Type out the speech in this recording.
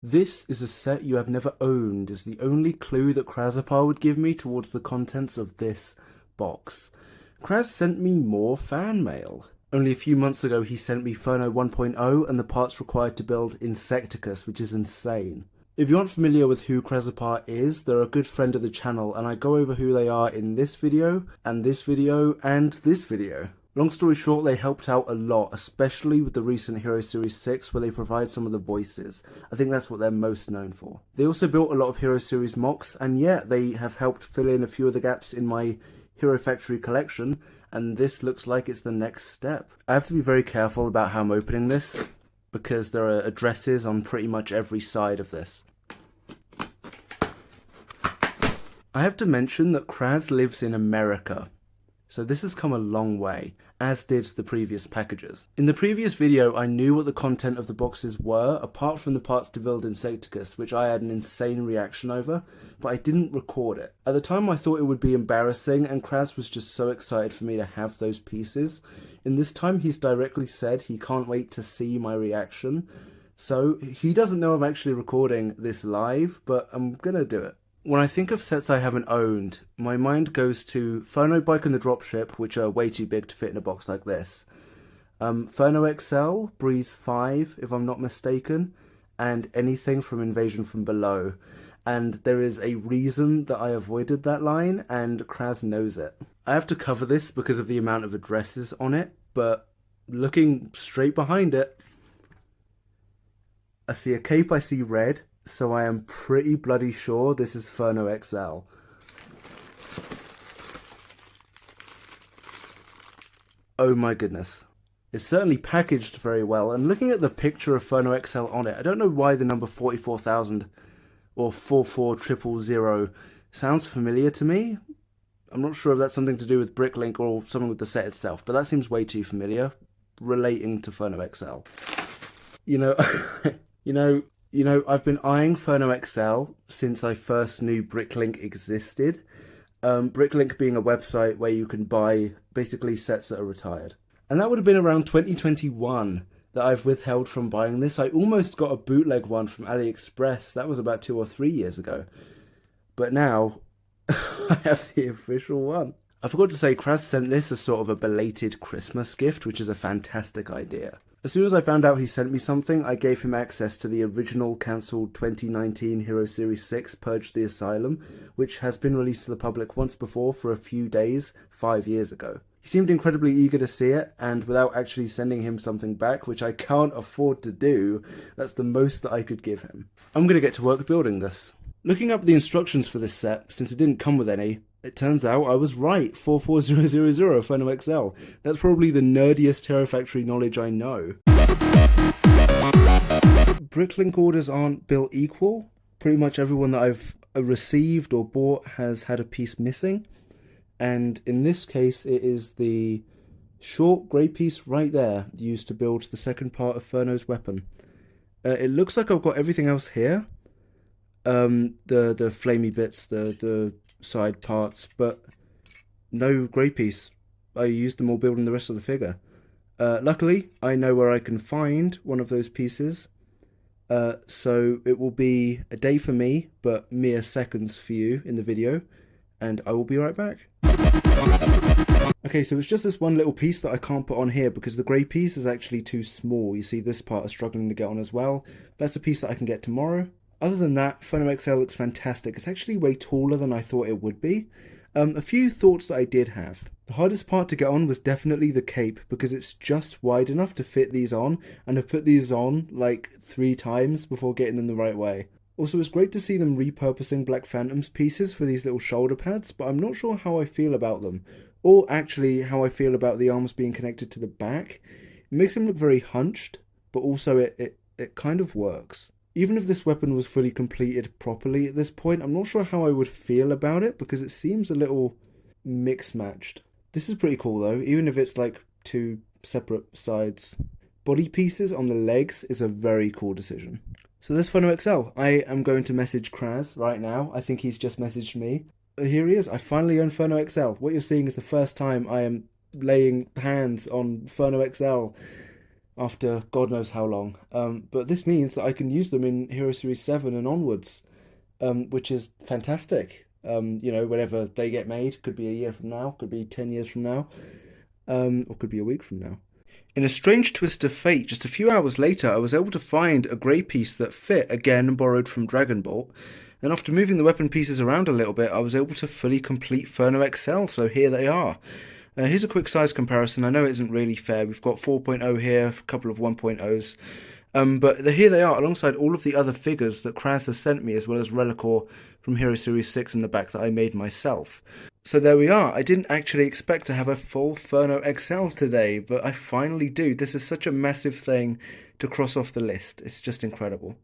This is a set you have never owned is the only clue that Crazipar would give me towards the contents of this box. Kraz sent me more fan mail. Only a few months ago he sent me Phono 1.0 and the parts required to build Insecticus, which is insane. If you aren't familiar with who Crazipar is, they're a good friend of the channel and I go over who they are in this video, and this video, and this video. Long story short, they helped out a lot, especially with the recent Hero Series 6 where they provide some of the voices. I think that's what they're most known for. They also built a lot of Hero Series mocks, and yeah, they have helped fill in a few of the gaps in my Hero Factory collection, and this looks like it's the next step. I have to be very careful about how I'm opening this, because there are addresses on pretty much every side of this. I have to mention that Kraz lives in America. So this has come a long way, as did the previous packages. In the previous video, I knew what the content of the boxes were, apart from the parts to build Insecticus, which I had an insane reaction over, but I didn't record it. At the time I thought it would be embarrassing, and Kraz was just so excited for me to have those pieces. In this time he's directly said he can't wait to see my reaction, so he doesn't know I'm actually recording this live, but I'm gonna do it. When I think of sets I haven't owned, my mind goes to Phono Bike and the Dropship, which are way too big to fit in a box like this. Phono XL, Breeze 5, if I'm not mistaken, and anything from Invasion from Below. And there is a reason that I avoided that line, and Kraz knows it. I have to cover this because of the amount of addresses on it, but looking straight behind it, I see a cape, I see red, so I am pretty bloody sure this is Phono XL. Oh my goodness. It's certainly packaged very well, and looking at the picture of Phono XL on it, I don't know why the number 44,000 or 44000 sounds familiar to me. I'm not sure if that's something to do with Bricklink or something with the set itself, but that seems way too familiar, relating to Phono XL. I've been eyeing Phono XL since I first knew Bricklink existed. Bricklink being a website where you can buy basically sets that are retired. And that would have been around 2021 that I've withheld from buying this. I almost got a bootleg one from AliExpress. That was about 2 or 3 years ago. But now, I have the official one. I forgot to say, Kraz sent this as sort of a belated Christmas gift, which is a fantastic idea. As soon as I found out he sent me something, I gave him access to the original cancelled 2019 Hero Series 6 Purge the Asylum, which has been released to the public once before for a few days, 5 years ago. He seemed incredibly eager to see it, and without actually sending him something back, which I can't afford to do, that's the most that I could give him. I'm going to get to work building this. Looking up the instructions for this set, since it didn't come with any, it turns out I was right, 44000 Phono XL. That's probably the nerdiest Hero Factory knowledge I know. Bricklink orders aren't built equal. Pretty much everyone that I've received or bought has had a piece missing. And in this case, it is the short grey piece right there used to build the second part of Phono's weapon. It looks like I've got everything else here. The flamey bits, the side parts, but no grey piece. I used them all building the rest of the figure. Luckily, I know where I can find one of those pieces. So it will be a day for me, but mere seconds for you in the video, and I will be right back. Okay, so it's just this one little piece that I can't put on here because the grey piece is actually too small. You see this part is struggling to get on as well. That's a piece that I can get tomorrow. Other than that, Phono XL looks fantastic. It's actually way taller than I thought it would be. A few thoughts that I did have. The hardest part to get on was definitely the cape because it's just wide enough to fit these on, and I've put these on like 3 times before getting them the right way. Also, it's great to see them repurposing Black Phantom's pieces for these little shoulder pads, but I'm not sure how I feel about them. Or actually how I feel about the arms being connected to the back. It makes them look very hunched, but also it kind of works. Even if this weapon was fully completed properly at this point, I'm not sure how I would feel about it because it seems a little mix-matched. This is pretty cool though, even if it's like 2 separate sides. Body pieces on the legs is a very cool decision. So this Phono XL, I am going to message Kraz right now. I think he's just messaged me. Here he is, I finally own Phono XL. What you're seeing is the first time I am laying hands on Phono XL. after God knows how long. But this means that I can use them in Hero Series 7 and onwards, which is fantastic. Whenever they get made, could be a year from now, could be 10 years from now, or could be a week from now. In a strange twist of fate, just a few hours later, I was able to find a grey piece that fit, again borrowed from Dragon Ball. And after moving the weapon pieces around a little bit, I was able to fully complete Furno XL, so here they are. Here's a quick size comparison. I know it isn't really fair. We've got 4.0 here, a couple of 1.0s. But here they are, alongside all of the other figures that Kraz has sent me, as well as Relicor from Hero Series 6 in the back that I made myself. So there we are. I didn't actually expect to have a full Furno XL today, but I finally do. This is such a massive thing to cross off the list. It's just incredible.